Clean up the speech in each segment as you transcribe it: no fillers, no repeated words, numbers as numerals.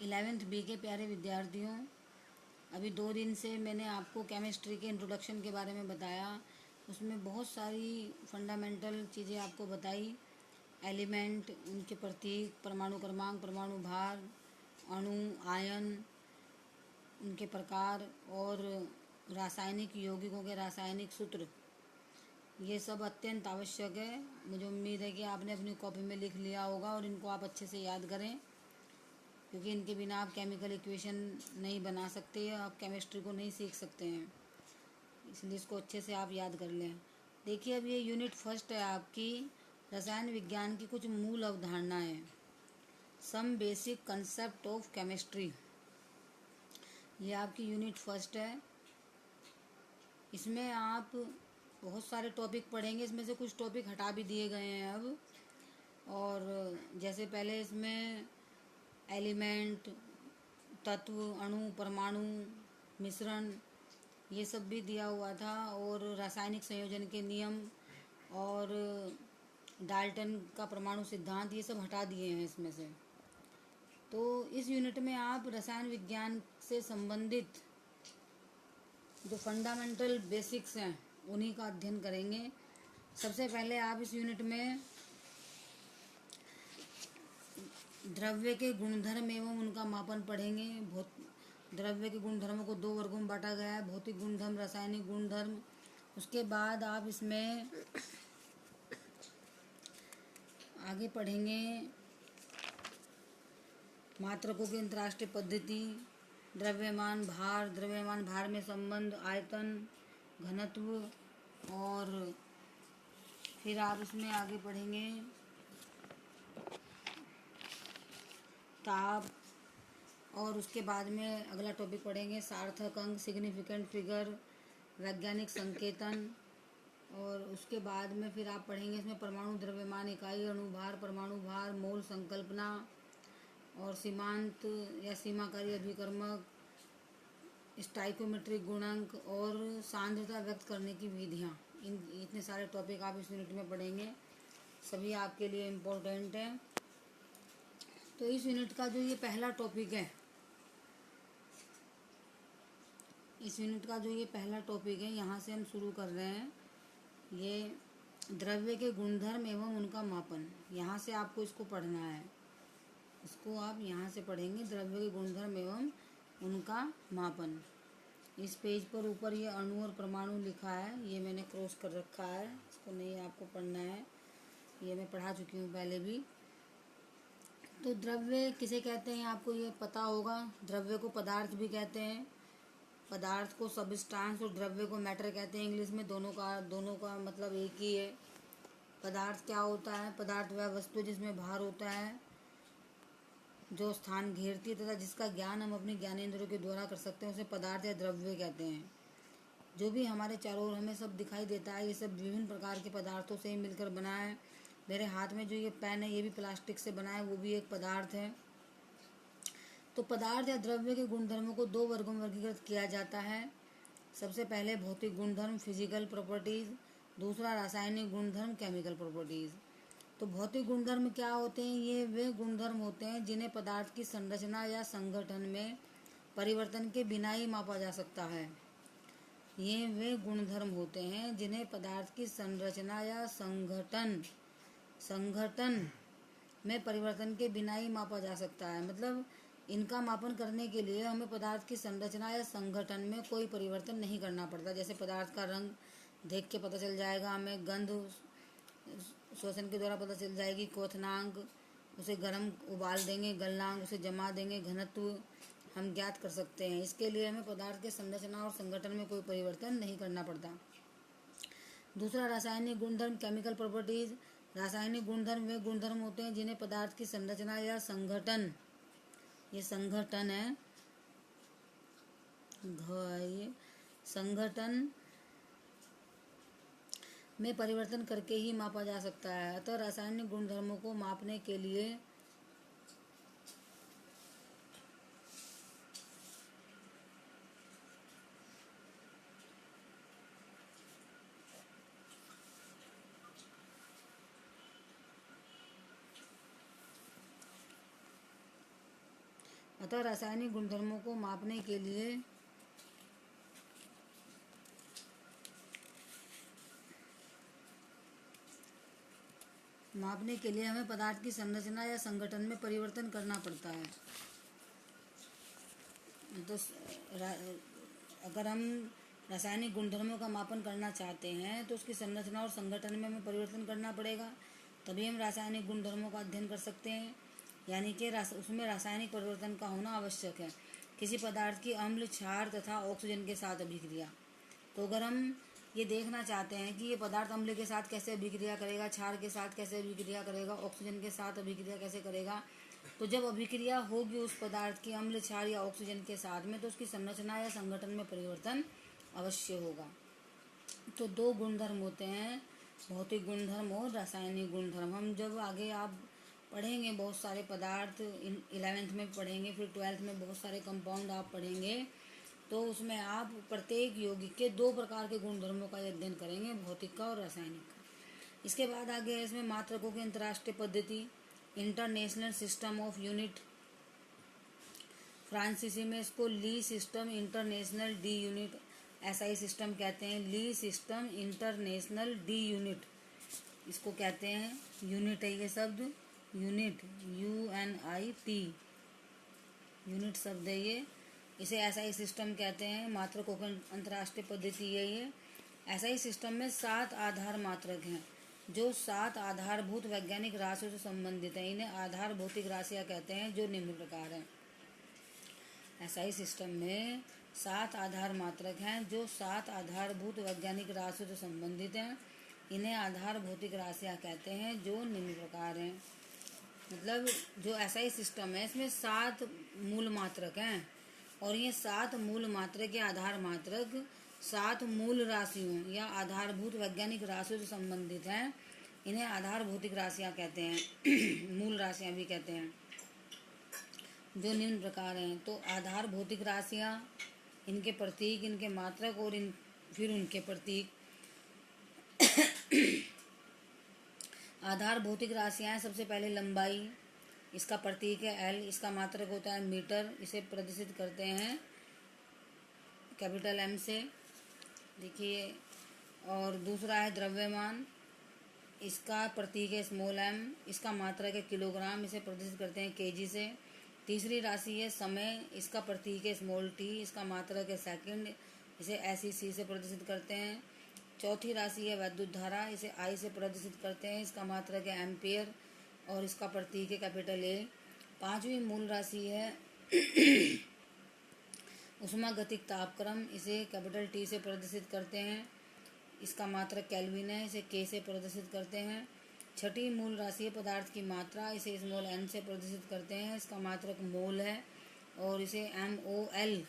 11th B के प्यारे विद्यार्थियों, अभी 2 दिन से मैंने आपको केमिस्ट्री के इंट्रोडक्शन के बारे में बताया। उसमें बहुत सारी फंडामेंटल चीज़ें आपको बताई। एलिमेंट, उनके प्रतीक, परमाणु क्रमांक, परमाणु भार, अणु, आयन, उनके प्रकार और रासायनिक यौगिकों के रासायनिक सूत्र, ये सब अत्यंत आवश्यक है। मुझे उम्मीद है कि आपने अपनी कॉपी में लिख लिया होगा और इनको आप अच्छे से याद करें, क्योंकि इनके बिना आप केमिकल इक्वेशन नहीं बना सकते, आप केमिस्ट्री को नहीं सीख सकते हैं। इसलिए इसको अच्छे से आप याद कर लें। देखिए, अब ये यूनिट फर्स्ट है आपकी, रसायन विज्ञान की कुछ मूल अवधारणाएं, some basic concept of chemistry. ये आपकी यूनिट फर्स्ट है। इसमें आप बहुत सारे टॉपिक पढ़ेंगे। इसमें से कुछ टॉपिक हटा भी दिए गए हैं अब। और जैसे पहले इसमें एलिमेंट, तत्व, अणु, परमाणु, मिश्रण, ये सब भी दिया हुआ था, और रासायनिक संयोजन के नियम और डाल्टन का परमाणु सिद्धांत, ये सब हटा दिए हैं इसमें से। तो इस यूनिट में आप रसायन विज्ञान से संबंधित जो फंडामेंटल बेसिक्स हैं उन्हीं का अध्ययन करेंगे। सबसे पहले आप इस यूनिट में द्रव्य के गुणधर्म एवं उनका मापन पढ़ेंगे। द्रव्य के गुणधर्मों को 2 वर्गों में बांटा गया है, भौतिक गुणधर्म, रासायनिक गुणधर्म। उसके बाद आप इसमें आगे पढ़ेंगे मात्रकों की अंतर्राष्ट्रीय पद्धति, द्रव्यमान भार में संबंध, आयतन, घनत्व, और फिर आप इसमें आगे पढ़ेंगे ताप, और उसके बाद में अगला टॉपिक पढ़ेंगे सार्थक अंक, सिग्निफिकेंट फिगर, वैज्ञानिक संकेतन। और उसके बाद में फिर आप पढ़ेंगे इसमें परमाणु द्रव्यमान इकाई, अणुभार, परमाणु भार, मोल संकल्पना, और सीमांत या सीमाकारी अभिकर्मक, स्टाइकोमेट्रिक गुणांक, और सांद्रता व्यक्त करने की विधियाँ। इतने सारे टॉपिक आप इस यूनिट में पढ़ेंगे। सभी आपके लिए इम्पोर्टेंट है। तो इस यूनिट का जो ये पहला टॉपिक है, यहाँ से हम शुरू कर रहे हैं। ये द्रव्य के गुणधर्म एवं उनका मापन, यहाँ से आपको इसको पढ़ना है। इसको आप यहाँ से पढ़ेंगे, द्रव्य के गुणधर्म एवं उनका मापन। इस पेज पर ऊपर ये अणु और परमाणु लिखा है, ये मैंने क्रॉस कर रखा है, इसको नहीं आपको पढ़ना है, ये मैं पढ़ा चुकी हूँ पहले भी। तो द्रव्य किसे कहते हैं आपको ये पता होगा। द्रव्य को पदार्थ भी कहते हैं, पदार्थ को सब्सटेंस और द्रव्य को मैटर कहते हैं इंग्लिश में। दोनों का मतलब एक ही है। पदार्थ क्या होता है? पदार्थ वह वस्तु जिसमें भार होता है, जो स्थान घेरती है तथा जिसका ज्ञान हम अपने ज्ञानेंद्रियों के द्वारा कर सकते हैं, उसे पदार्थ या द्रव्य कहते हैं। जो भी हमारे चारों ओर हमें सब दिखाई देता है, ये सब विभिन्न प्रकार के पदार्थों से ही मिलकर बना है। मेरे हाथ में जो ये पेन है, ये भी प्लास्टिक से बना है, वो भी एक पदार्थ है। तो पदार्थ या द्रव्य के गुणधर्मों को 2 वर्गों में वर्गीकृत किया जाता है। सबसे पहले भौतिक गुणधर्म, फिजिकल प्रॉपर्टीज, दूसरा रासायनिक गुणधर्म, केमिकल प्रॉपर्टीज। तो भौतिक गुणधर्म क्या होते हैं? ये वे गुणधर्म होते हैं जिन्हें पदार्थ की संरचना या संगठन में परिवर्तन के बिना ही मापा जा सकता है। ये वे गुणधर्म होते हैं जिन्हें पदार्थ की संरचना या संगठन में परिवर्तन के बिना ही मापा जा सकता है। मतलब इनका मापन करने के लिए हमें पदार्थ की संरचना या संगठन में कोई परिवर्तन नहीं करना पड़ता। जैसे पदार्थ का रंग देख के पता चल जाएगा हमें, गंध श्वसन के द्वारा पता चल जाएगी, क्वथनांक उसे गर्म उबाल देंगे, गलनांक उसे जमा देंगे, घनत्व हम ज्ञात कर सकते हैं। इसके लिए हमें पदार्थ के संरचना और संगठन में कोई परिवर्तन नहीं करना पड़ता। दूसरा रासायनिक गुणधर्म, केमिकल प्रॉपर्टीज। रासायनिक गुणधर्म वे गुणधर्म होते हैं जिन्हें पदार्थ की संरचना या संगठन, ये संगठन है, संगठन में परिवर्तन करके ही मापा जा सकता है। अतः रासायनिक गुणधर्मों को मापने के लिए अतः रासायनिक गुणधर्मों को मापने के लिए हमें पदार्थ की संरचना या संगठन में परिवर्तन करना पड़ता है। तो अगर हम रासायनिक गुणधर्मों का मापन करना चाहते हैं तो उसकी संरचना और संगठन में हमें परिवर्तन करना पड़ेगा, तभी हम रासायनिक गुणधर्मों का अध्ययन कर सकते हैं। यानी कि उसमें रासायनिक परिवर्तन का होना आवश्यक है। किसी पदार्थ की अम्ल, क्षार तथा ऑक्सीजन के साथ अभिक्रिया। तो अगर हम ये देखना चाहते हैं कि ये पदार्थ अम्ल के साथ कैसे अभिक्रिया करेगा, क्षार के साथ कैसे अभिक्रिया करेगा, ऑक्सीजन के साथ अभिक्रिया कैसे करेगा, तो जब अभिक्रिया होगी उस पदार्थ की अम्ल, क्षार या ऑक्सीजन के साथ में, तो उसकी संरचना या संगठन में परिवर्तन अवश्य होगा। तो दो गुणधर्म होते हैं, भौतिक गुणधर्म और रासायनिक गुणधर्म। हम जब आगे आप पढ़ेंगे बहुत सारे पदार्थ, 11th में पढ़ेंगे, फिर 12th में बहुत सारे कंपाउंड आप पढ़ेंगे, तो उसमें आप प्रत्येक यौगिक के दो प्रकार के गुणधर्मों का अध्ययन करेंगे, भौतिक का और रासायनिक का। इसके बाद आगे है इसमें मात्रकों की अंतर्राष्ट्रीय पद्धति, इंटरनेशनल सिस्टम ऑफ यूनिट, फ्रांसीसी में इसको le system international de unit, SI system कहते हैं। Le system international de unit इसको कहते हैं। यूनिट है ये शब्द, यूनिट, UNIT, यूनिट शब्द है ये। इसे एसआई सिस्टम कहते हैं। मात्रकों की अंतर्राष्ट्रीय पद्धति यही है। एसआई सिस्टम में 7 आधार मात्रक हैं जो 7 आधारभूत वैज्ञानिक राशियों से संबंधित हैं। इन्हें आधार भौतिक राशियाँ कहते हैं, जो निम्न प्रकार हैं। एसआई सिस्टम में 7 आधार मात्रक हैं जो 7 आधारभूत वैज्ञानिक राशियों से संबंधित हैं। इन्हें आधार भौतिक राशियाँ कहते हैं, जो निम्न प्रकार हैं। मतलब जो एसआई सिस्टम है इसमें 7 मूल मात्रक हैं, और ये 7 मूल मात्रक या आधार मात्रक 7 मूल राशियों या आधारभूत वैज्ञानिक राशियों से संबंधित हैं। इन्हें आधार भौतिक राशियाँ कहते हैं, मूल राशियाँ भी कहते हैं, जो निम्न प्रकार हैं। तो आधार भौतिक राशियाँ, इनके प्रतीक, इनके मात्रक और फिर उनके प्रतीक। आधार भौतिक राशियाँ, सबसे पहले लंबाई, इसका प्रतीक है L, इसका मात्रक होता है मीटर, इसे प्रदर्शित करते हैं कैपिटल M से, देखिए। और दूसरा है द्रव्यमान, इसका प्रतीक है स्मॉल m, इसका मात्रक है किलोग्राम, इसे प्रदर्शित करते हैं kg से। तीसरी राशि है समय, इसका प्रतीक है स्मॉल t, इसका मात्रक है सेकंड, इसे SEC से प्रदर्शित करते हैं। चौथी राशि है वैद्युत धारा, इसे I से प्रदर्शित करते हैं, इसका मात्रक है एम्पियर और इसका प्रतीक है कैपिटल A। पांचवी मूल राशि है उष्मागतिक तापक्रम, इसे कैपिटल T से प्रदर्शित करते हैं, इसका मात्रक केल्विन है, इसे K से प्रदर्शित करते हैं। छठी मूल राशि है पदार्थ की मात्रा, इसे स्मॉल n से प्रदर्शित करते हैं, इसका मात्रक मोल है और इसे MOL,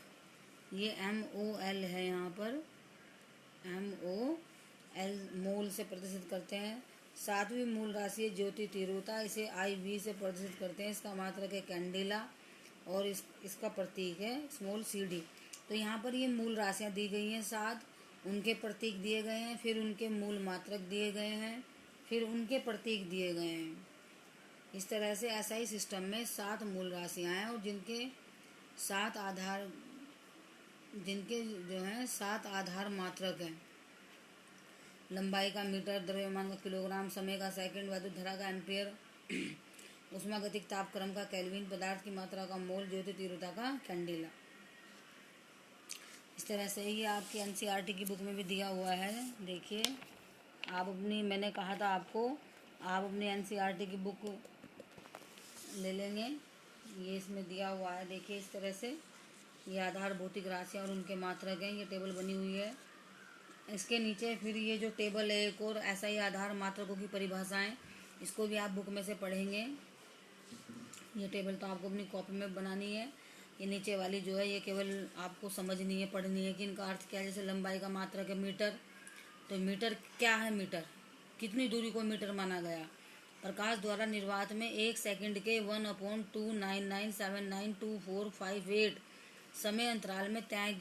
ये MOL है यहाँ पर, MOL मोल से प्रदर्शित करते हैं। सातवीं मूल राशि है ज्योति तीव्रता, इसे IV से प्रदर्शित करते हैं, इसका मात्रक है कैंडेला और इसका प्रतीक है स्मॉल CD। तो यहाँ पर ये मूल राशियाँ दी गई हैं 7, उनके प्रतीक दिए गए हैं, फिर उनके मूल मात्रक दिए गए हैं, फिर उनके प्रतीक दिए गए हैं। इस तरह से एसआई सिस्टम में 7 मूल राशियाँ हैं और जिनके 7 आधार मात्रक हैं। लंबाई का मीटर, द्रव्यमान का किलोग्राम, समय का सेकंड, वैद्युत धारा का एम्पियर, उष्मागतिक तापक्रम का केल्विन, पदार्थ की मात्रा का मोल, ज्योति तीव्रता का कैंडेला। इस तरह से ये आपकी एनसीईआरटी की बुक में भी दिया हुआ है। देखिए आप अपनी, मैंने कहा था आपको, आप अपनी एनसीईआरटी की बुक ले लेंगे, ये इसमें दिया हुआ है। देखिए इस तरह से ये आधार भौतिक राशियाँ और उनके मात्रक हैं, ये टेबल बनी हुई है। इसके नीचे फिर ये जो टेबल है एक और, ऐसा ही आधार मात्रकों की परिभाषाएं, इसको भी आप बुक में से पढ़ेंगे। ये टेबल तो आपको अपनी कॉपी में बनानी है। ये नीचे वाली जो है ये केवल आपको समझनी है, पढ़नी है कि इनका अर्थ क्या है। जैसे लंबाई का मात्रक है मीटर, तो मीटर क्या है, मीटर कितनी दूरी को मीटर माना गया। प्रकाश द्वारा निर्वात में 1 सेकंड के 1/299792458 समय अंतराल में तय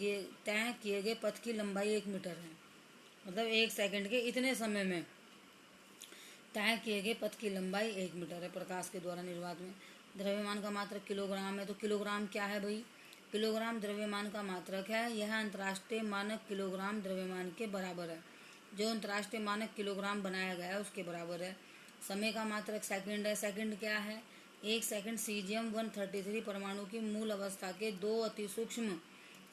किए गए पथ की लंबाई 1 मीटर है। मतलब 1 सेकंड के इतने समय में तय किए गए पथ की लंबाई 1 मीटर है प्रकाश के द्वारा निर्वात में। द्रव्यमान का मात्रक किलोग्राम है, तो किलोग्राम क्या है भाई? किलोग्राम द्रव्यमान का मात्रक है। यह अंतर्राष्ट्रीय मानक किलोग्राम द्रव्यमान के बराबर है। जो अंतर्राष्ट्रीय मानक किलोग्राम बनाया गया है उसके बराबर है। समय का मात्रक सेकंड है। सेकंड क्या है? 1 सेकंड सीजियम 133 परमाणु की मूल अवस्था के 2 अति सूक्ष्म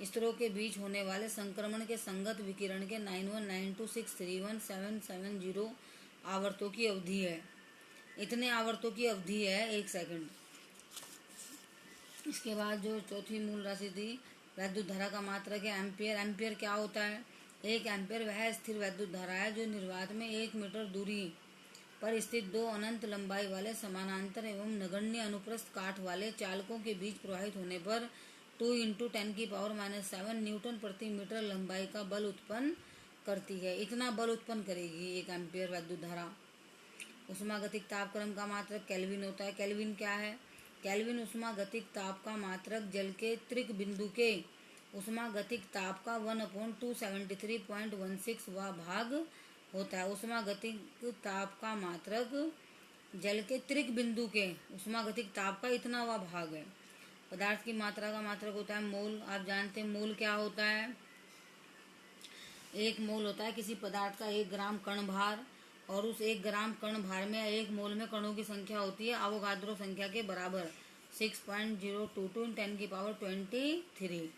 स्तरों के बीच होने वाले संक्रमण के संगत विकिरण के 9192631770 आवर्तों की अवधि है। इतने आवर्तों की अवधि है 1 सेकंड। इसके बाद जो चौथी मूल राशि थी, वैद्युत धारा का मात्रक है एम्पियर। एम्पियर क्या होता है? 1 एम्पियर वह स्थिर वैद्युत धारा है जो निर्वात में 1 मीटर दूरी पर स्थित 2 अनंत लंबाई वाले समानांतर एवं नगण्य अनुप्रस्थ काठ वाले चालकों के बीच प्रवाहित होने पर 2 × 10⁻⁷ न्यूटन प्रति मीटर लंबाई का बल उत्पन्न करती है। इतना बल उत्पन्न करेगी 1 एम्पियर वैद्युत धारा। उष्मागतिक तापक्रम का मात्रक केल्विन होता है। केल्विन क्या है? केल्विन उष्मागतिक ताप का मात्रक जल के त्रिक बिंदु के उष्मागतिक ताप का 1/273.16वां भाग होता है। उष्मागतिक ताप का मात्रक जल के त्रिक बिंदु के उष्मागतिक ताप का इतनावां भाग है। पदार्थ की मात्रा का मात्रक होता है मोल। आप जानते हैं मोल क्या होता है? 1 मोल होता है किसी पदार्थ का 1 ग्राम कण भार, और उस 1 ग्राम कण भार में 1 मोल में कणों की संख्या होती है अवोगाद्रो संख्या के बराबर 6.022 × 10⁻23।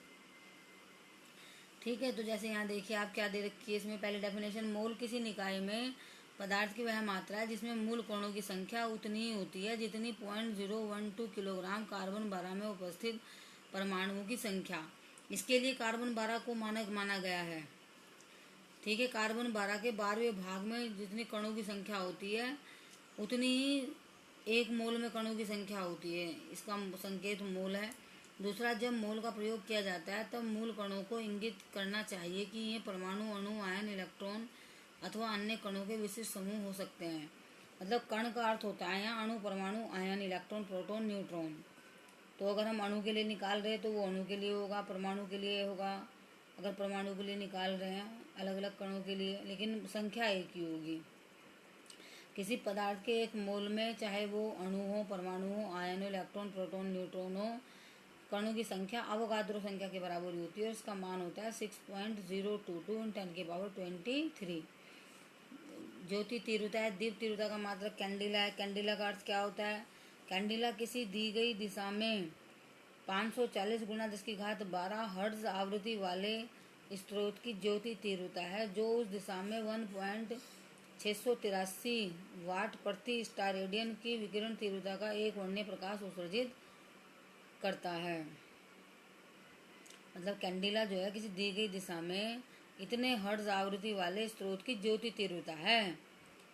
ठीक है, तो जैसे यहाँ देखिए आप क्या दे रखी है इसमें पहली डेफिनेशन, मोल किसी निकाय में पदार्थ की वह मात्रा है जिसमें मूल कणों की संख्या उतनी ही होती है जितनी 0.012 किलोग्राम कार्बन 12 में उपस्थित परमाणुओं की संख्या। इसके लिए कार्बन 12 को मानक माना गया है। ठीक है, कार्बन 12 के 12वें भाग में जितनी कणों की संख्या होती है उतनी ही 1 मोल में कणों की संख्या होती है। इसका संकेत मोल है। दूसरा, जब मोल का प्रयोग किया जाता है तब मूल कणों को इंगित करना चाहिए कि ये परमाणु, अणु, आयन, इलेक्ट्रॉन अथवा अन्य कणों के विशिष्ट समूह हो सकते हैं। मतलब कण का अर्थ होता है यहाँ अणु, परमाणु, आयन, इलेक्ट्रॉन, प्रोटॉन, न्यूट्रॉन। तो अगर हम अणु के लिए निकाल रहे हैं तो वो अणु के लिए होगा, परमाणु के लिए होगा। अगर परमाणु के लिए निकाल रहे हैं अलग अलग कणों के लिए, लेकिन संख्या एक ही होगी। किसी पदार्थ के 1 मोल में चाहे वो अणु हो, परमाणु हो, आयन हो, इलेक्ट्रॉन, प्रोटॉन, न्यूट्रॉन हो, कणों की संख्या अवोगाद्रो संख्या के बराबर होती है और इसका मान होता है 6.022 × 10⁻23। ज्योति तीव्रता है। दीप तीव्रता का मात्रक कैंडिला है। कैंडिला का अर्थ क्या होता है? कैंडिला किसी दी गई दिशा में 540 × 10⁻12 हर्ट्ज आवृत्ति वाले स्रोत की ज्योति तीव्रता है जो उस दिशा में 1.683 वाट प्रति स्टार रेडियन की विकिरण तीव्रता का एक वर्णीय प्रकाश उत्सर्जित करता है। मतलब कैंडिला जो है किसी दी गई दिशा में इतने हर्ट्ज आवृत्ति वाले स्रोत की ज्योति तीव्रता है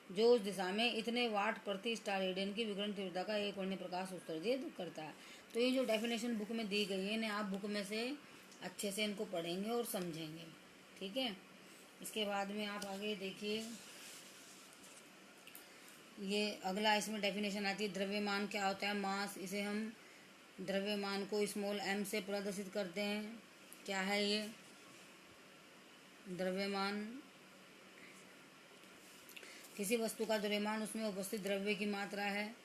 जो उस दिशा में इतने वाट प्रति स्टार रेडियन की विकिरण तीव्रता का एक वर्णीय प्रकाश उत्सर्जित करता है। तो ये जो डेफिनेशन बुक में दी गई है इन्हें आप बुक में से अच्छे से इनको पढ़ेंगे और समझेंगे। ठीक है, इसके बाद में आप आगे देखिए, ये अगला इसमें डेफिनेशन आती है द्रव्यमान क्या होता है? मास। इसे हम द्रव्यमान को स्मॉल m से प्रदर्शित करते हैं। क्या है ये द्रव्यमान? किसी वस्तु का द्रव्यमान उसमें उपस्थित द्रव्य की मात्रा है।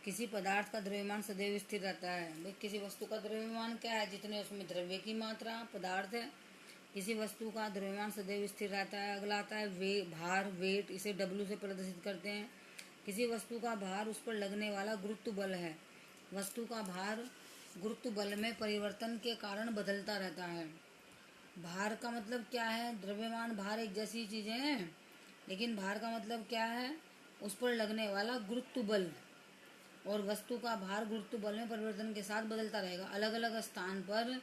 किसी पदार्थ का द्रव्यमान सदैव स्थिर रहता है। भाई किसी वस्तु का द्रव्यमान क्या है? जितने उसमें द्रव्य की मात्रा पदार्थ है। किसी वस्तु का द्रव्यमान सदैव स्थिर रहता है। अगला आता है भार, वेट। इसे W से प्रदर्शित करते हैं। किसी वस्तु का भार उस पर लगने वाला गुरुत्व बल है। वस्तु का भार गुरुत्व बल में परिवर्तन के कारण बदलता रहता है। भार का मतलब क्या है? द्रव्यमान, भार एक जैसी चीजें हैं, लेकिन भार का मतलब क्या है? उस पर लगने वाला गुरुत्व बल। और वस्तु का भार गुरुत्व बल में परिवर्तन के साथ बदलता रहेगा। अलग अलग स्थान पर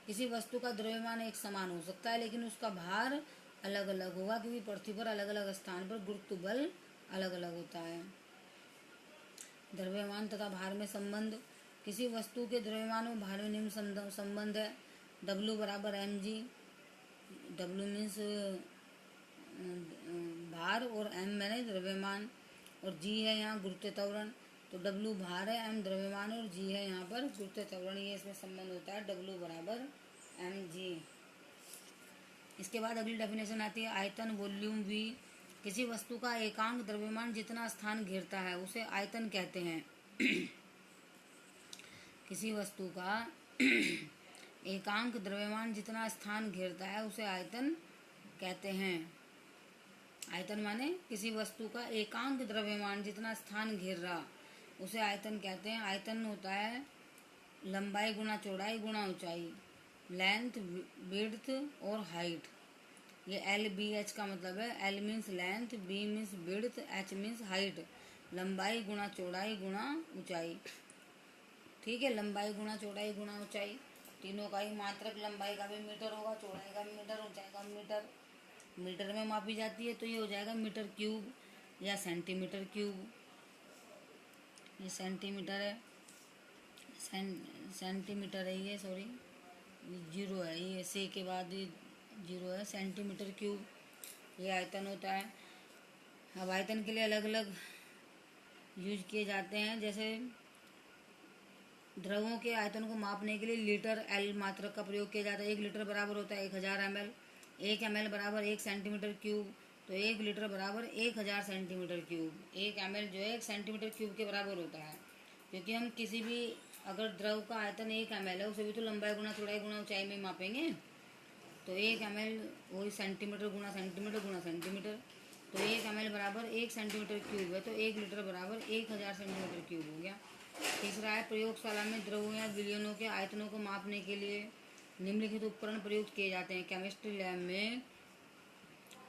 किसी वस्तु का द्रव्यमान एक समान हो सकता है लेकिन उसका भार अलग अलग होगा, क्योंकि पृथ्वी पर अलग अलग स्थान पर गुरुत्व बल अलग अलग होता है। द्रव्यमान तथा भार में संबंध। किसी वस्तु के द्रव्यमान और भार में निम्न संबंध है। W बराबर mg। W मीन्स भार और m मैंने द्रव्यमान, और g है यहाँ गुरुत्व त्वरण। तो W भार है, m द्रव्यमान और g है यहाँ पर गुरुत्व त्वरण। ये इसमें संबंध होता है W बराबर mg। इसके बाद अगली डेफिनेशन आती है आयतन, वॉल्यूम v। किसी वस्तु का एकांक द्रव्यमान जितना स्थान घेरता है उसे आयतन कहते हैं। किसी वस्तु का एकांक द्रव्यमान जितना स्थान घेरता है उसे आयतन कहते हैं। आयतन माने किसी वस्तु का एकांक द्रव्यमान जितना स्थान घेर रहा उसे आयतन कहते हैं। आयतन होता है लंबाई गुना चौड़ाई गुना ऊंचाई, लेंथ, विड्थ और हाइट। ये LBH का मतलब है। L means length, B means width, H means height. लंबाई गुना चौड़ाई गुना ऊंचाई। ठीक है, लंबाई गुना चौड़ाई गुना ऊंचाई, तीनों का ही मात्रक। लंबाई का भी मीटर होगा, चौड़ाई का भी मीटर, ऊंचाई का भी मीटर। मीटर में मापी जाती है तो ये हो जाएगा मीटर क्यूब या सेंटीमीटर क्यूब। ये सेंटीमीटर है, सेंटीमीटर है ये, सॉरी ये जीरो है, ये से के बाद ये जीरो है। सेंटीमीटर क्यूब ये आयतन होता है। अब आयतन के लिए अलग अलग यूज किए जाते हैं। जैसे द्रवों के आयतन को मापने के लिए लीटर L मात्रक का प्रयोग किया जाता है। 1 लीटर बराबर होता है 1000 ml। 1 ml बराबर 1 सेंटीमीटर क्यूब, तो 1 लीटर बराबर 1000 सेंटीमीटर क्यूब। 1 ml जो है 1 सेंटीमीटर क्यूब के बराबर होता है। क्योंकि हम किसी भी अगर द्रव का आयतन 1 ml है उसे भी तो लंबाई गुना चौड़ाई गुना ऊंचाई में मापेंगे। तो 1 ml वही सेंटीमीटर गुना सेंटीमीटर गुना सेंटीमीटर, तो 1 ml बराबर 1 सेंटीमीटर क्यूब है, तो 1 लीटर बराबर 1000 सेंटीमीटर क्यूब हो गया। तीसरा है प्रयोगशाला में द्रवों या विलयनों के आयतनों को मापने के लिए निम्नलिखित उपकरण प्रयुक्त किए जाते हैं। केमिस्ट्री लैब में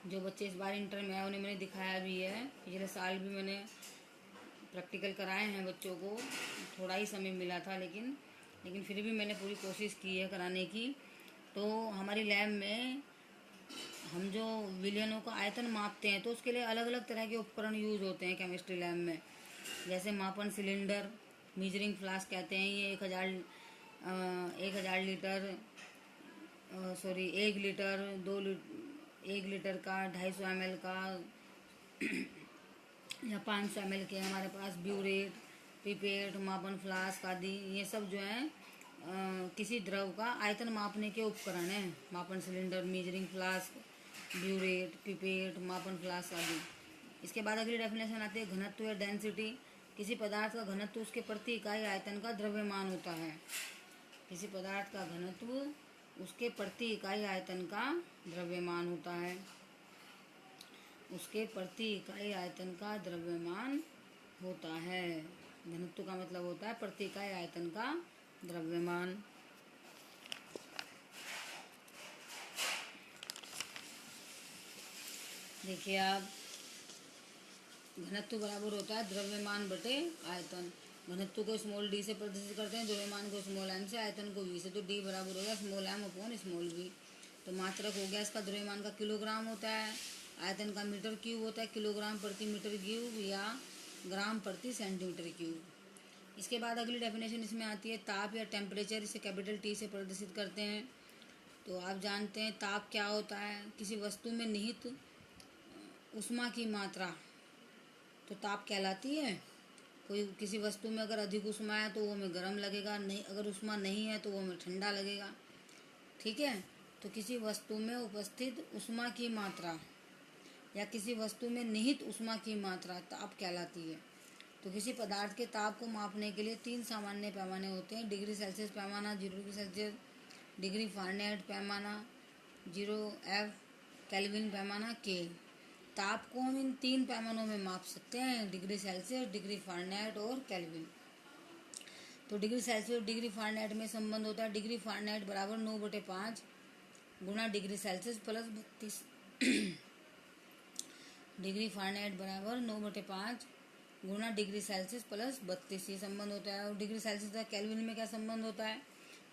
जो बच्चे इस बार इंटर में आए उन्हें मैंने दिखाया भी है। पिछले साल भी मैंने प्रैक्टिकल कराए हैं बच्चों को, थोड़ा ही समय मिला था लेकिन फिर भी मैंने पूरी कोशिश की है कराने की। तो हमारी लैब में हम जो विलयनों का आयतन मापते हैं तो उसके लिए अलग अलग तरह के उपकरण यूज होते हैं केमिस्ट्री लैब में। जैसे मापन सिलेंडर, मीजरिंग फ्लास्क कहते हैं, ये 1000 लीटर, सॉरी 1 लीटर, 1 लीटर का, 250 ml का या 500 ml के हमारे पास ब्यूरेट, पिपेट, मापन फ्लास्क आदि, ये सब जो है किसी द्रव का आयतन मापने के उपकरण हैं। मापन cylinder, measuring flask, burette, pipette, मापन फ्लास्क आदि। इसके बाद अगली डेफिनेशन आती है घनत्व या डेंसिटी। किसी पदार्थ का घनत्व उसके प्रति इकाई आयतन का द्रव्यमान होता है। किसी पदार्थ का घनत्व उसके प्रति इकाई आयतन का द्रव्यमान होता है। उसके प्रति इकाई आयतन का द्रव्यमान होता है। घनत्व का मतलब होता है प्रति इकाई आयतन का द्रव्यमान। देखिए आप, घनत्व बराबर होता है द्रव्यमान बटे आयतन। घनत्व को स्मॉल d से प्रदर्शित करते हैं, द्रव्यमान को स्मॉल m से, आयतन को v से। तो d बराबर हो गया small m upon small v। तो मात्रक हो गया इसका द्रव्यमान का किलोग्राम होता है, आयतन का मीटर क्यूब होता है, किलोग्राम प्रति मीटर क्यूब या ग्राम प्रति सेंटीमीटर क्यूब। इसके बाद अगली डेफिनेशन इसमें आती है ताप या टेम्परेचर। इसे कैपिटल T से प्रदर्शित करते हैं। तो आप जानते हैं ताप क्या होता है, किसी वस्तु में निहित उष्मा की मात्रा तो ताप कहलाती है। कोई किसी वस्तु में अगर अधिक उष्मा है तो वो हमें गर्म लगेगा, नहीं अगर उष्मा नहीं है तो वो हमें ठंडा लगेगा। ठीक है, तो किसी वस्तु में उपस्थित उष्मा की मात्रा या किसी वस्तु में निहित उष्मा की मात्रा ताप कहलाती है। तो किसी पदार्थ के ताप को मापने के लिए 3 सामान्य पैमाने होते हैं। डिग्री सेल्सियस पैमाना, 0 डिग्री सेल्सियस, डिग्री फ़ारेनहाइट पैमाना, 0F, केल्विन पैमाना K। ताप को हम इन 3 पैमानों में माप सकते हैं, डिग्री सेल्सियस, डिग्री फ़ारेनहाइट और केल्विन। तो डिग्री सेल्सियस डिग्री फ़ारेनहाइट में संबंध होता है डिग्री फ़ारेनहाइट बराबर 9/5 गुना degree Celsius plus 32। Degree Fahrenheit बराबर 9/5 गुना डिग्री सेल्सियस प्लस 32 ये संबंध होता है। और डिग्री सेल्सियस का केल्विन में क्या संबंध होता है,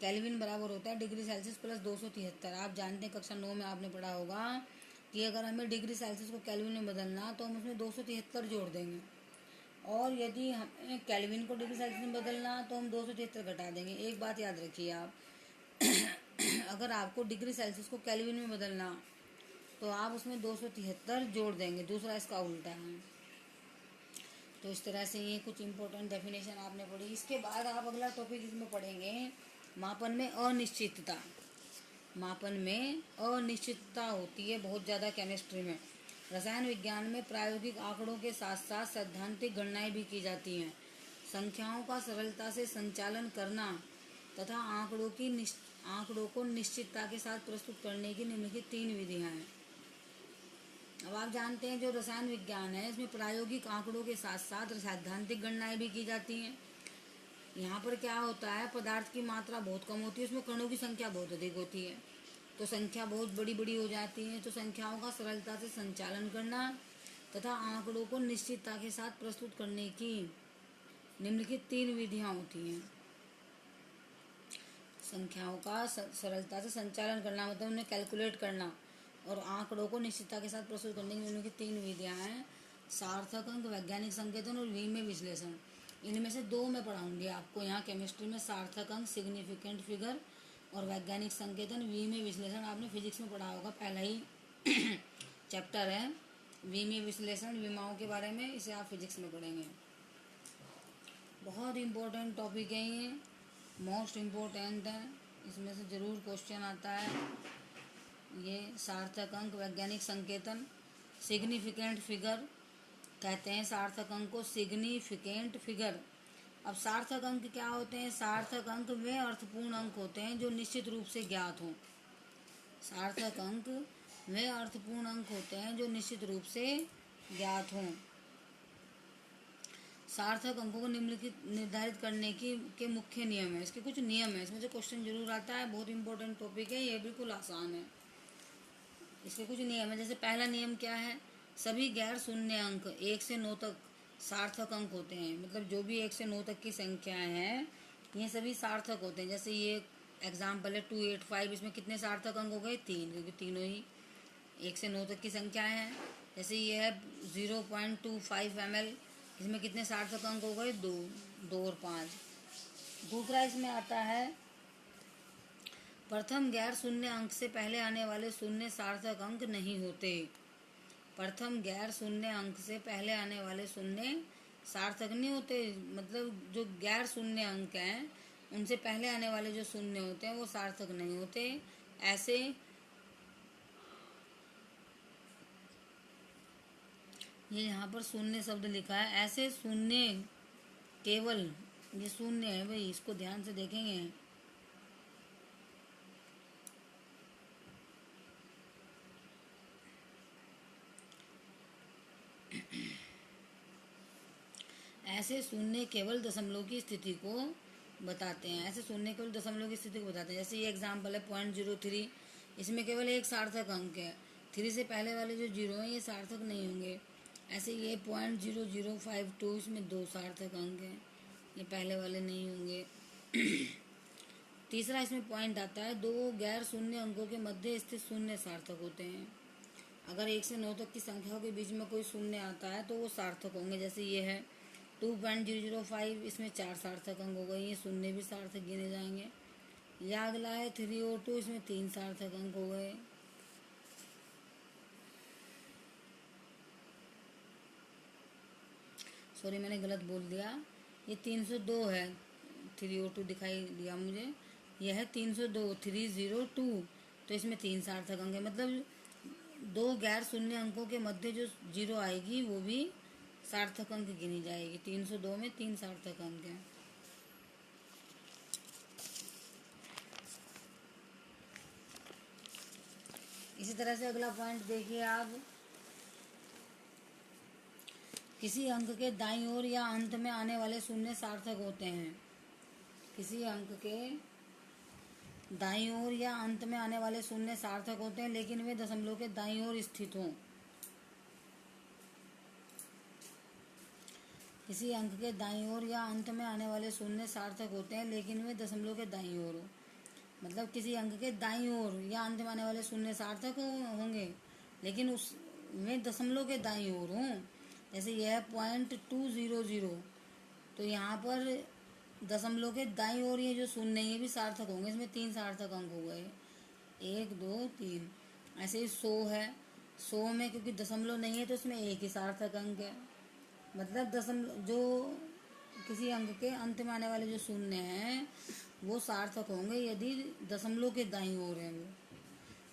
केल्विन बराबर होता है डिग्री सेल्सियस प्लस 273। आप जानते हैं कक्षा 9 में आपने पढ़ा होगा कि अगर हमें डिग्री सेल्सियस को केल्विन में बदलना तो हम उसमें 273 जोड़ देंगे, और यदि हमें केल्विन को डिग्री सेल्सियस में बदलना तो हम 273 घटा देंगे। एक बात याद रखिए आप अगर आपको डिग्री सेल्सियस को केल्विन में बदलना तो आप उसमें 273 जोड़ देंगे, दूसरा इसका उल्टा है। तो इस तरह से ये कुछ इंपॉर्टेंट डेफिनेशन आपने पढ़ी। इसके बाद आप अगला टॉपिक इसमें पढ़ेंगे मापन में अनिश्चितता। मापन में अनिश्चितता होती है बहुत ज़्यादा केमिस्ट्री में। रसायन विज्ञान में प्रायोगिक आंकड़ों के साथ साथ सैद्धांतिक गणनाएं भी की जाती हैं। संख्याओं का सरलता से संचालन करना तथा आंकड़ों को निश्चितता के साथ प्रस्तुत करने की निम्नलिखित 3 विधियां हैं। अब आप जानते हैं जो रसायन विज्ञान है इसमें प्रायोगिक आंकड़ों के साथ साथ सैद्धांतिक गणनाएं भी की जाती हैं। यहाँ पर क्या होता है, पदार्थ की मात्रा बहुत कम होती है, उसमें कणों की संख्या बहुत अधिक होती है, तो संख्या बहुत बड़ी बड़ी हो जाती है। तो संख्याओं का सरलता से संचालन करना तथा आंकड़ों को निश्चितता के साथ प्रस्तुत करने की निम्नलिखित 3 विधियां होती हैं। संख्याओं का सरलता से संचालन करना मतलब उन्हें कैलकुलेट करना, और आंकड़ों को निश्चितता के साथ प्रस्तुत करने की निम्नलिखित 3 विधियां हैं। सार्थक अंक, वैज्ञानिक संकेतन और विनिमय विश्लेषण। इनमें से 2 मैं पढ़ाऊंगी आपको यहाँ केमिस्ट्री में, सार्थक अंक सिग्निफिकेंट फिगर और वैज्ञानिक संकेतन विनिमय विश्लेषण। आपने फिजिक्स में पढ़ा होगा, पहला ही चैप्टर है विनिमय विश्लेषण, विमाओं के बारे में, इसे आप फिजिक्स में पढ़ेंगे। बहुत इम्पोर्टेंट टॉपिक है ये, मोस्ट इम्पोर्टेंट है, इसमें से ज़रूर क्वेश्चन आता है। ये सार्थक अंक, वैज्ञानिक संकेतन, सिग्निफिकेंट फिगर कहते हैं सार्थक अंक को, सिग्निफिकेंट फिगर। अब सार्थक अंक क्या होते हैं? सार्थक अंक वे अर्थपूर्ण अंक होते हैं जो निश्चित रूप से ज्ञात हों। सार्थक अंक वे अर्थपूर्ण अंक होते हैं जो निश्चित रूप से ज्ञात हों। सार्थक अंकों को निम्नलिखित निर्धारित करने के मुख्य नियम है। इसके कुछ नियम है, इसमें से क्वेश्चन जरूर आता है, बहुत इंपॉर्टेंट टॉपिक है ये, बिल्कुल आसान है। इसके कुछ नियम है, जैसे पहला नियम क्या है, सभी गैर शून्य अंक 1 से 9 तक सार्थक अंक होते हैं। मतलब जो भी 1 से 9 तक की संख्याएं हैं ये सभी सार्थक होते हैं। जैसे ये एग्जाम्पल है 285, इसमें कितने सार्थक अंक हो गए? 3, क्योंकि तीनों ही 1 से 9 तक की संख्याएं हैं। जैसे ये है 0.25 ml, इसमें कितने सार्थक अंक हो गए? 2 और 5। दूसरा इसमें आता है प्रथम गैर शून्य अंक से पहले आने वाले शून्य सार्थक अंक नहीं होते। प्रथम गैर शून्य अंक से पहले आने वाले शून्य सार्थक नहीं होते, मतलब जो गैर शून्य अंक हैं उनसे पहले आने वाले जो शून्य होते हैं वो सार्थक नहीं होते। ऐसे ये यहाँ पर शून्य शब्द लिखा है, ऐसे शून्य केवल, ये शून्य है भाई, इसको ध्यान से देखेंगे। ऐसे शून्य केवल दशमलव की स्थिति को बताते हैं। ऐसे शून्य केवल दशमलव की स्थिति को बताते हैं। जैसे ये एग्जाम्पल है 0.03, इसमें केवल एक सार्थक अंक है, 3 से पहले वाले जो 0 हैं ये सार्थक नहीं होंगे। ऐसे ये 0.0052, इसमें 2 सार्थक अंक हैं, ये पहले वाले नहीं होंगे। तीसरा इसमें पॉइंट आता है, 2 गैर शून्य अंकों के मध्य स्थित शून्य सार्थक होते हैं। अगर 1 से 9 तक की संख्याओं के बीच में कोई शून्य आता है तो वो सार्थक होंगे। जैसे ये है 2.005, इसमें 4 सार्थक अंक हो गए, ये शून्य भी सार्थक गिने जाएंगे। यह अगला है 302, इसमें 3 सार्थक अंक हो गए। सॉरी मैंने गलत बोल दिया, ये 302 है, 302 दिखाई दिया मुझे, यह है 302, 302, तो इसमें 3 सार्थक अंक है। मतलब 2 गैर शून्य अंकों के मध्य जो 0 आएगी वो भी सार्थक अंक गिनी जाएगी। 302 में 3 सार्थक अंक हैं। इसी तरह से अगला पॉइंट देखिए आप, किसी अंक के दाईं ओर या अंत में आने वाले शून्य सार्थक होते हैं। किसी अंक के दाईं ओर या अंत में आने वाले शून्य सार्थक होते हैं लेकिन वे दशमलव के दाईं ओर स्थित हों। किसी अंक के दाईं ओर या अंत में आने वाले शून्य सार्थक होते हैं लेकिन वे दशमलव के दाईं ओर हो। मतलब किसी अंक के दाईं ओर या अंत में आने वाले शून्य सार्थक होंगे लेकिन उसमें दशमलव के दाईं ओर हों। जैसे यह है 0.200, तो यहाँ पर दशमलव के दाईं ओर ये जो शून्य ये भी सार्थक होंगे, इसमें 3 सार्थक अंक हो गए, 1 2 3। ऐसे ही 100 है, 100 में क्योंकि दशमलव नहीं है तो इसमें 1 ही सार्थक अंक है। मतलब दशमलव जो किसी अंक के अंत में आने वाले जो शून्य हैं वो सार्थक होंगे यदि दशमलव के दाईं ओर है वो,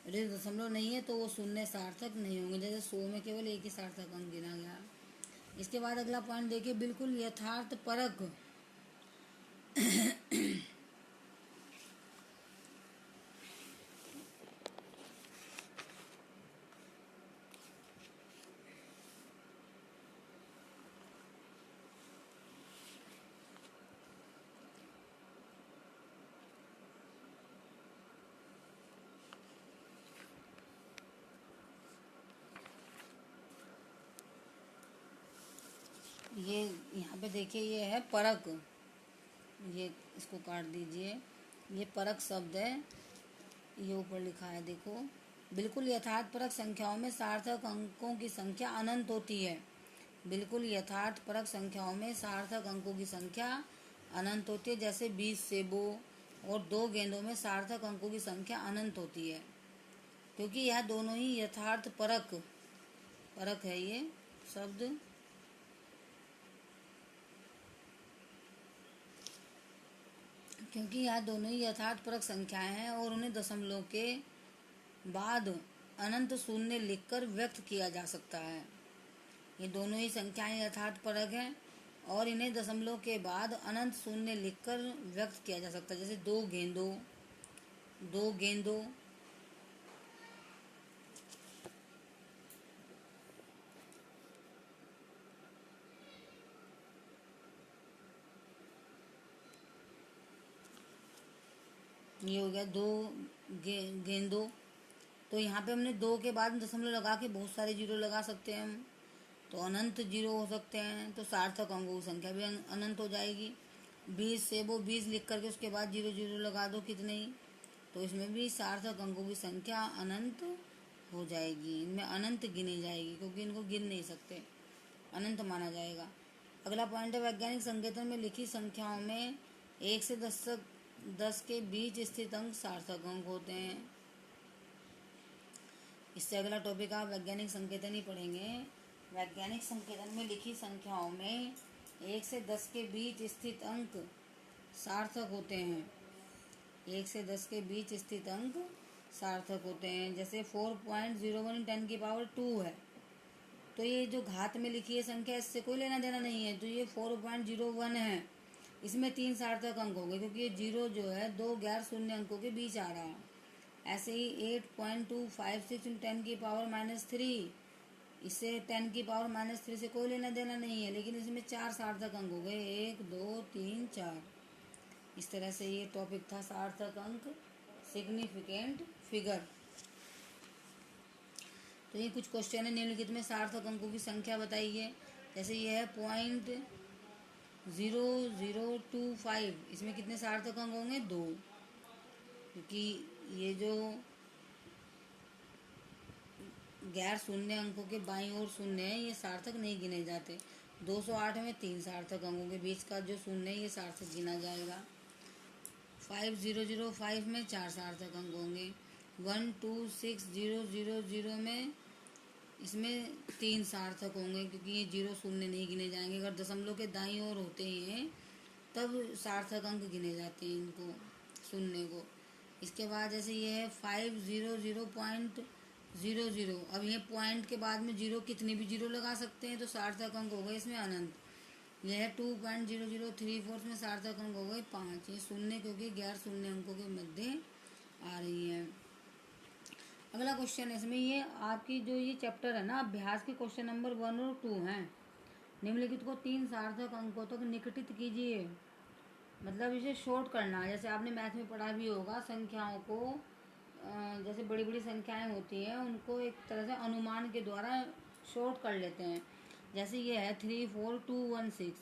यदि दशमलव नहीं है तो वो शून्य सार्थक नहीं होंगे। जैसे 100 में केवल 1 ही सार्थक अंक गिना गया। इसके बाद अगला पॉइंट देखिए, बिल्कुल यथार्थ परक ये यहाँ पे देखिए, ये है परक। ये इसको काट दीजिए। ये परक शब्द है, ये ऊपर लिखा है देखो। बिल्कुल यथार्थ परक संख्याओं में सार्थक अंकों की संख्या अनंत होती है। बिल्कुल यथार्थ परक संख्याओं में सार्थक अंकों की संख्या अनंत होती है। जैसे 20 सेबों और 2 गेंदों में सार्थक अंकों की संख्या अनंत होती है, क्योंकि यह दोनों ही यथार्थ परक परक है ये शब्द। क्योंकि यह दोनों ही यथार्थ परक संख्याएं हैं और उन्हें दशमलव के बाद अनंत शून्य लिखकर व्यक्त किया जा सकता है। ये दोनों ही संख्याएं यथार्थ परक हैं और इन्हें दशमलव के बाद अनंत शून्य लिखकर व्यक्त किया जा सकता है। जैसे 2 गेंदों ये हो गया। गेंदों। तो यहाँ पे हमने 2 के बाद दशमलव लगा के बहुत सारे जीरो लगा सकते हैं हम, तो अनंत जीरो हो सकते हैं। तो सार्थक अंकों की संख्या भी अनंत हो जाएगी। 20 से वो 20 लिख करके उसके बाद जीरो जीरो लगा दो कितने ही, तो इसमें भी सार्थक अंकों की संख्या अनंत हो जाएगी। इनमें अनंत गिनी जाएगी, क्योंकि इनको गिन नहीं सकते, अनंत माना जाएगा। अगला पॉइंट है, वैज्ञानिक संकेतन में लिखी संख्याओं में 1 से 10 के बीच स्थित अंक सार्थक अंक होते हैं। इससे अगला टॉपिक आप वैज्ञानिक संकेतन ही पढ़ेंगे। वैज्ञानिक संकेतन में लिखी संख्याओं में 1 से 10 के बीच स्थित अंक सार्थक होते हैं। 1 से 10 के बीच स्थित अंक सार्थक होते हैं। जैसे 4.01 10 की पावर 2 है, तो ये जो घात में लिखी है संख्या, इससे कोई लेना देना नहीं है। तो ये 4.01 है, इसमें 3 सार्थक अंक हो गए, क्योंकि ये जीरो जो है 2 गैर शून्य अंकों के बीच आ रहा है। ऐसे ही 8.256 10 की पावर -3, इससे 10 की पावर -3 से कोई लेना देना नहीं है, लेकिन इसमें 4 सार्थक अंक हो गए, 1 2 3 4। इस तरह से ये टॉपिक था सार्थक अंक, सिग्निफिकेंट फिगर। तो ये कुछ क्वेश्चन है, निम्नलिखित में सार्थक अंकों की संख्या बताइए। जैसे ये है 0.0025, इसमें कितने सार्थक अंक होंगे? 2, क्योंकि ये जो गैर शून्य अंकों के बाईं ओर शून्य है, ये सार्थक नहीं गिने जाते। 208 में 3 सार्थक अंकों के बीच का जो शून्य है, ये सार्थक गिना जाएगा। 5005 में 4 सार्थक अंक होंगे। 126000 में इसमें 3 सार्थक होंगे, क्योंकि ये जीरो शून्य नहीं गिने जाएंगे। अगर दशमलव के दाईं ओर होते हैं तब सार्थक अंक गिने जाते हैं इनको, शून्य को। इसके बाद जैसे ये है 500.00, अब ये पॉइंट के बाद में जीरो, कितने भी जीरो लगा सकते हैं, तो सार्थक अंक हो गए इसमें अनंत। यह है 2.0034 में सार्थक अंक हो गए 5। ये शून्य क्योंकि गैर शून्य अंकों के मध्य आ रही है। अगला क्वेश्चन है, इसमें ये आपकी जो ये चैप्टर है ना, अभ्यास के क्वेश्चन नंबर 1 और 2 हैं। निम्नलिखित को 3 सार्थक अंकों तक निकटित कीजिए। मतलब इसे शॉर्ट करना है। जैसे आपने मैथ में पढ़ा भी होगा, संख्याओं को जैसे बड़ी बड़ी संख्याएं होती हैं, उनको एक तरह से अनुमान के द्वारा शॉर्ट कर लेते हैं। जैसे ये है 34216,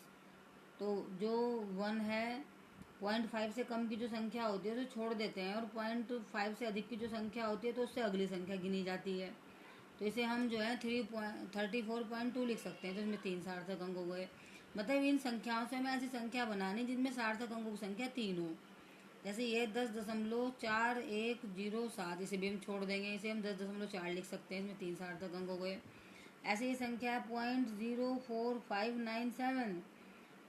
तो जो 1 है 0.5 से कम की जो संख्या होती है उसे छोड़ देते हैं, और 0.5 से अधिक की जो संख्या होती है तो उससे अगली संख्या गिनी जाती है। तो इसे हम जो है 34.2 लिख सकते हैं। तो इसमें 3 सार्थक अंक हो गए। मतलब इन संख्याओं से हमें ऐसी संख्या बनानी जिनमें सार्थक अंकों की संख्या 3 हो। जैसे ये 10.4107, इसे भी हम छोड़ देंगे, इसे हम 10.4 लिख सकते हैं। इसमें 3 सार्थक अंक हो गए। ऐसे ही संख्या है 0.04597,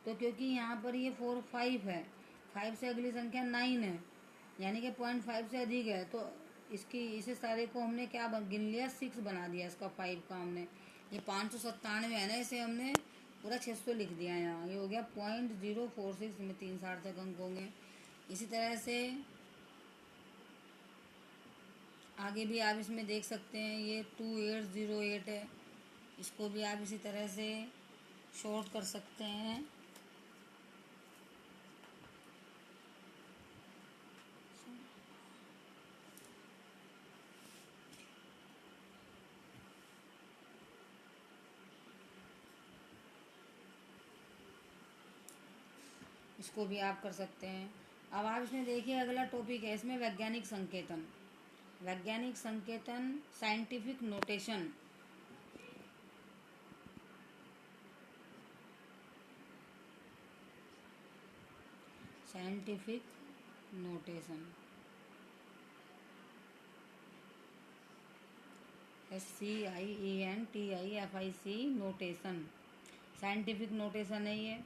तो क्योंकि यहाँ पर ये 45 है, 5 से अगली संख्या 9 है, यानी कि 0.5 से अधिक है, तो इसे सारे को हमने क्या गिन लिया, 6 बना दिया इसका, 5 का हमने। ये 597 है ना, इसे हमने पूरा 600 लिख दिया यहाँ। ये हो गया 0.046 में 3 सार्थक अंक होंगे। इसी तरह से आगे भी आप इसमें देख सकते हैं, ये 2808 है, इसको भी आप इसी तरह से शॉर्ट कर सकते हैं। इसको भी आप कर सकते हैं। अब आप इसमें देखिए अगला टॉपिक है इसमें वैज्ञानिक संकेतन। वैज्ञानिक संकेतन, scientific notation. Scientific notation, SCIENTIFIC notation, scientific notation है ये।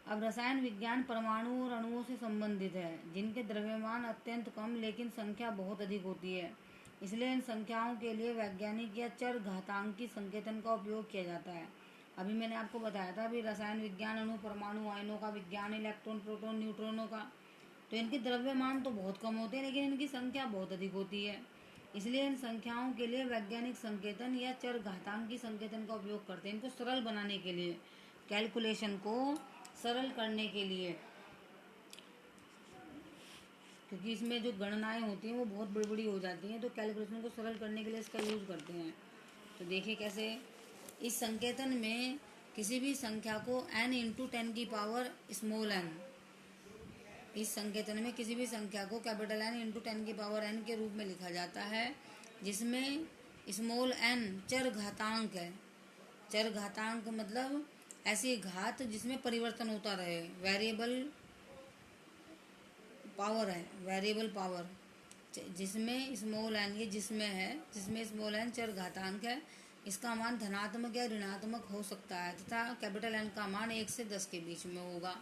अब रसायन विज्ञान परमाणु और अणुओं से संबंधित है जिनके द्रव्यमान अत्यंत कम लेकिन संख्या बहुत अधिक होती है। इसलिए इन संख्याओं के लिए वैज्ञानिक या चर घातांकी संकेतन का उपयोग किया जाता है। अभी मैंने आपको बताया था अभी रसायन विज्ञान, अणु परमाणु आयनों का विज्ञान, इलेक्ट्रॉन प्रोटॉन न्यूट्रॉनों का, तो इनके द्रव्यमान तो बहुत कम होते हैं लेकिन इनकी संख्या बहुत अधिक होती है। इसलिए इन संख्याओं के लिए वैज्ञानिक संकेतन या चर घातांकी संकेतन का उपयोग करते हैं, इनको सरल बनाने के लिए, कैलकुलेशन को सरल करने के लिए, क्योंकि इसमें जो गणनाएं होती हैं वो बहुत बड़ी बड़ी हो जाती हैं, तो कैलकुलेशन को सरल करने के लिए इसका यूज़ करते हैं। तो देखिए कैसे, इस संकेतन में किसी भी संख्या को n × 10 की पावर स्मॉल n, इस संकेतन में किसी भी संख्या को कैपिटल N × 10 की पावर n के रूप में लिखा जाता है, जिसमें स्मॉल n चर घातांक है। चर घातांक मतलब ऐसी घात जिसमें परिवर्तन होता रहे, वेरिएबल पावर है, वेरिएबल पावर, जिसमें स्मॉल n, ये जिसमें है, जिसमें स्मॉल n चर घातांक है, इसका मान धनात्मक या ऋणात्मक हो सकता है तथा कैपिटल N का मान 1 से 10 के बीच में होगा।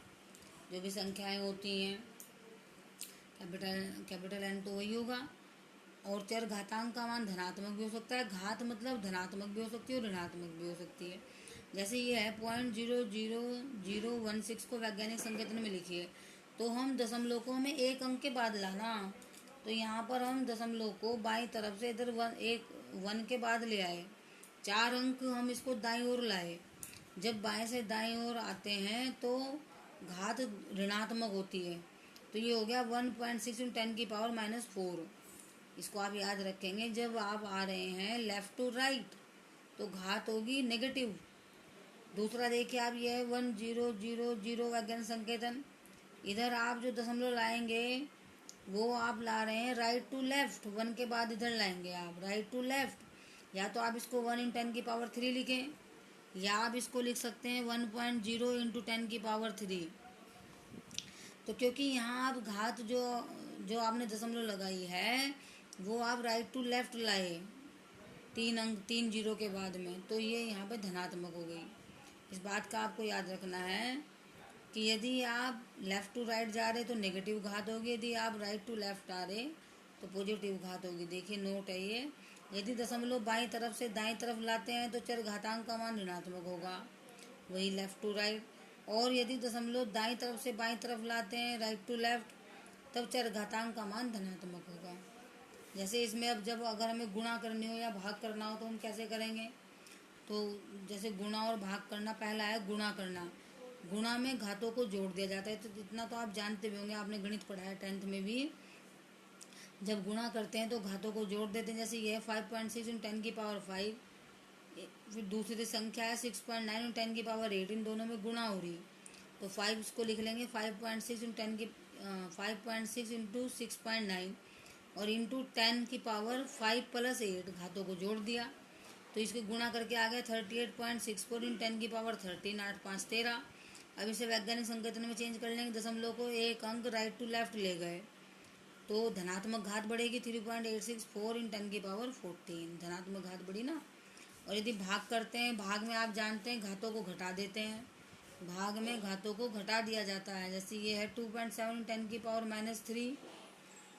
जो भी संख्याएं होती हैं कैपिटल N तो वही होगा, और चर घातांक का मान धनात्मक भी हो सकता है, घात मतलब धनात्मक भी हो सकती है और ऋणात्मक भी हो सकती है। जैसे ये है 0.00016 को वैज्ञानिक संकेतन में लिखिए, तो हम दशमलव को हमें एक अंक के बाद लाना, तो यहाँ पर हम दशमलव को बाईं तरफ से इधर वन के बाद ले आए, 4 अंक हम इसको दाईं ओर लाए। जब बाएं से दाईं ओर आते हैं तो घात ऋणात्मक होती है, तो ये हो गया 1.6 × 10 की पावर -4। इसको आप याद रखेंगे। जब आप आ रहे हैं लेफ्ट टू राइट तो घात होगी नेगेटिव। दूसरा देखिए आप, यह है 1000 वैज्ञानिक संकेतन, इधर आप जो दशमलव लाएंगे वो आप ला रहे हैं राइट टू लेफ्ट, 1 के बाद इधर लाएंगे आप राइट टू लेफ्ट। या तो आप इसको 1 × 10 की पावर 3 लिखें, या आप इसको लिख सकते हैं 1.0 × 10 की पावर 3। तो क्योंकि यहाँ आप घात जो आपने दशमलव लगाई है वो आप राइट टू लेफ्ट लाए 3 अंक 3 जीरो के बाद में, तो ये यहाँ पे धनात्मक हो गई। इस बात का आपको याद रखना है कि यदि आप लेफ़्ट टू राइट जा रहे तो नेगेटिव घात होगी, यदि आप राइट टू लेफ्ट आ रहे तो पॉजिटिव घात होगी। देखिए नोट है ये, यदि दशमलव बाईं तरफ से दाईं तरफ लाते हैं तो चर घातांक का मान ऋणात्मक होगा, वही लेफ़्ट टू राइट। और यदि दशमलव दाईं तरफ से बाईं तरफ लाते हैं राइट टू लेफ्ट, तब चर घातांक का मान धनात्मक होगा। जैसे इसमें अब जब अगर हमें गुणा करनी हो या भाग करना हो तो हम कैसे करेंगे, तो जैसे गुणा और भाग करना, पहला है गुणा करना। गुणा में घातों को जोड़ दिया जाता है, तो इतना तो आप जानते भी होंगे, आपने गणित पढ़ा है 10th में भी। जब गुणा करते हैं तो घातों को जोड़ देते हैं, जैसे ये 5.6 × 10 की पावर 5, फिर दूसरी संख्या है 6.9 × 10 की पावर 8, इन दोनों में गुणा हो रही, तो 5 इसको लिख लेंगे 5.6 × 10 की 5.6 × 6.9 और इंटू 10 की पावर 5 + 8, घातों को जोड़ दिया तो इसके गुणा करके आ गया 38.64 × 10 की पावर 13, 8 5 13। अब इसे वैज्ञानिक संकेतन में चेंज कर लेंगे, दशमलव को एक अंक राइट टू लेफ्ट ले गए तो धनात्मक घात बढ़ेगी 3.864 × 10 की पावर 14, धनात्मक घात बढ़ी ना। और यदि भाग करते हैं, भाग में आप जानते हैं घातों को घटा देते हैं, भाग में घातों को घटा दिया जाता है। जैसे ये है 2.7 × 10 की पावर -3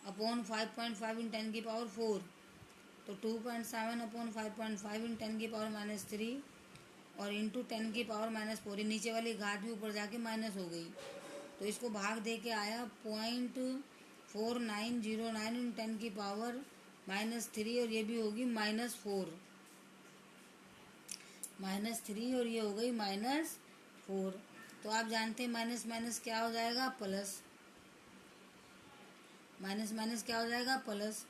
अपॉन 5.5 × 10 की पावर 4, तो 2.7 अपॉन 5.5 × 10 की पावर -3 और इंटू 10⁻⁻⁴, नीचे वाली घात भी ऊपर जाके माइनस हो गई, तो इसको भाग दे के आया 0.4909 इन 10⁻⁻³ और ये भी होगी -4 -3 और ये हो गई -4। तो आप जानते हैं माइनस माइनस क्या हो जाएगा, प्लस, माइनस माइनस क्या हो जाएगा, प्लस।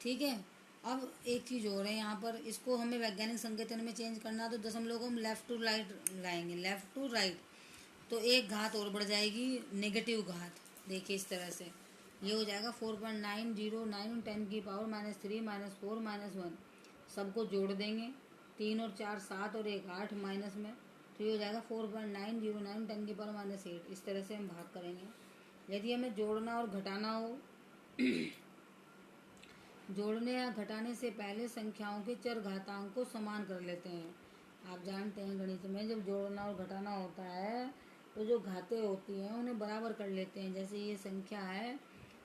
ठीक है। अब एक चीज़ और है यहाँ पर, इसको हमें वैज्ञानिक संकेतन में चेंज करना, तो दशमलव को हम लेफ्ट टू राइट लाएंगे, लेफ्ट टू राइट, तो एक घात और बढ़ जाएगी, नेगेटिव घात। देखिए इस तरह से ये हो जाएगा 4.909 10⁻³ -4 -1, सबको जोड़ देंगे, 3 और 4 7 और 1 8 माइनस में, तो ये हो जाएगा 4.909 10⁻⁸। इस तरह से हम भाग करेंगे। यदि हमें जोड़ना और घटाना हो, जोड़ने या घटाने से पहले संख्याओं के चर घातांक को समान कर लेते हैं। आप जानते हैं गणित में जब जोड़ना और घटाना होता है तो जो घातें होती हैं उन्हें बराबर कर लेते हैं। जैसे ये संख्या है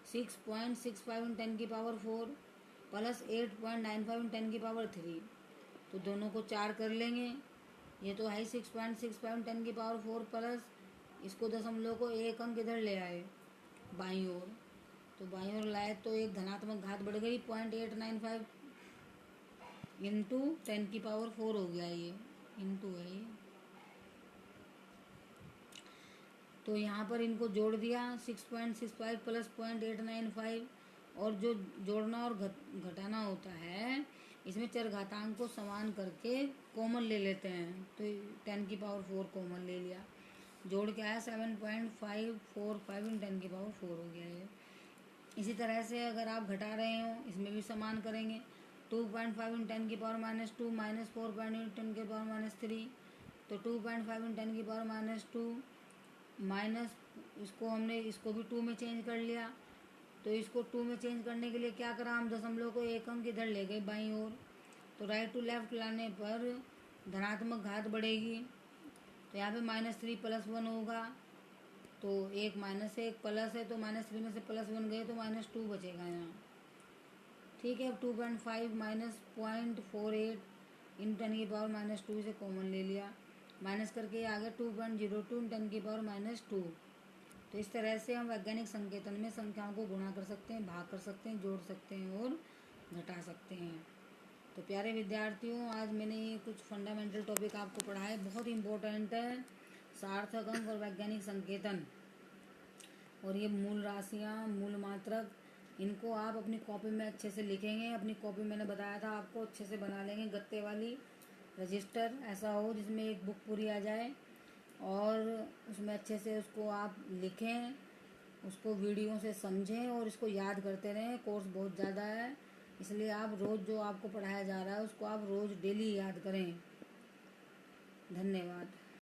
6.65 इन 10⁻⁴ प्लस 8.95 इन 10⁻³ तो दोनों को 4 कर लेंगे। ये तो है 6.65 इन 10⁻⁴ प्लस इसको दशमलव को एक अंक इधर ले आए बाईं ओर, तो बाईं ओर लाए तो एक धनात्मक घात बढ़ गई 0.895 इंटू 10⁻⁴ हो गया, ये इंटू है ये। तो यहाँ पर इनको जोड़ दिया 6.65 प्लस 0.895, और जो जोड़ना और घटाना होता है इसमें चर घातांक को समान करके कॉमन ले लेते हैं, तो 10⁻⁴ कॉमन ले लिया, जोड़ के आया 7.545 इन 10⁻⁴ हो गया ये। इसी तरह से अगर आप घटा रहे हो इसमें भी समान करेंगे, 2.5 इन 10⁻² माइनस 4.8 10⁻³ तो 2.5 इन 10⁻² माइनस इसको हमने इसको भी 2 में चेंज कर लिया, तो इसको 2 में चेंज करने के लिए क्या करा, हम दशमलव को एक अंक इधर ले गए बाईं ओर, तो राइट टू लेफ्ट लाने पर धनात्मक घात बढ़ेगी, तो यहाँ पे -3 + 1 होगा, तो एक माइनस है एक प्लस है, तो -3 में से +1 गए तो -2 बचेगा यहाँ। ठीक है। अब 2.5 माइनस 0.48 इन 10⁻² से कॉमन ले लिया, माइनस करके आ गया 2.02 इन 10⁻²। तो इस तरह से हम वैज्ञानिक संकेतन में संख्याओं को गुणा कर सकते हैं, भाग कर सकते हैं, जोड़ सकते हैं और घटा सकते हैं। तो प्यारे विद्यार्थियों, आज मैंने ये कुछ फंडामेंटल टॉपिक आपको पढ़ाए, बहुत इम्पोर्टेंट है, सार्थक अंक और वैज्ञानिक संकेतन, और ये मूल राशियाँ, मूल मात्रक, इनको आप अपनी कॉपी में अच्छे से लिखेंगे। अपनी कॉपी मैंने बताया था आपको अच्छे से बना लेंगे, गत्ते वाली रजिस्टर ऐसा हो जिसमें एक बुक पूरी आ जाए, और उसमें अच्छे से उसको आप लिखें, उसको वीडियो से समझें और इसको याद करते रहें। कोर्स बहुत ज़्यादा है, इसलिए आप रोज़ जो आपको पढ़ाया जा रहा है उसको आप रोज़ डेली याद करें। धन्यवाद।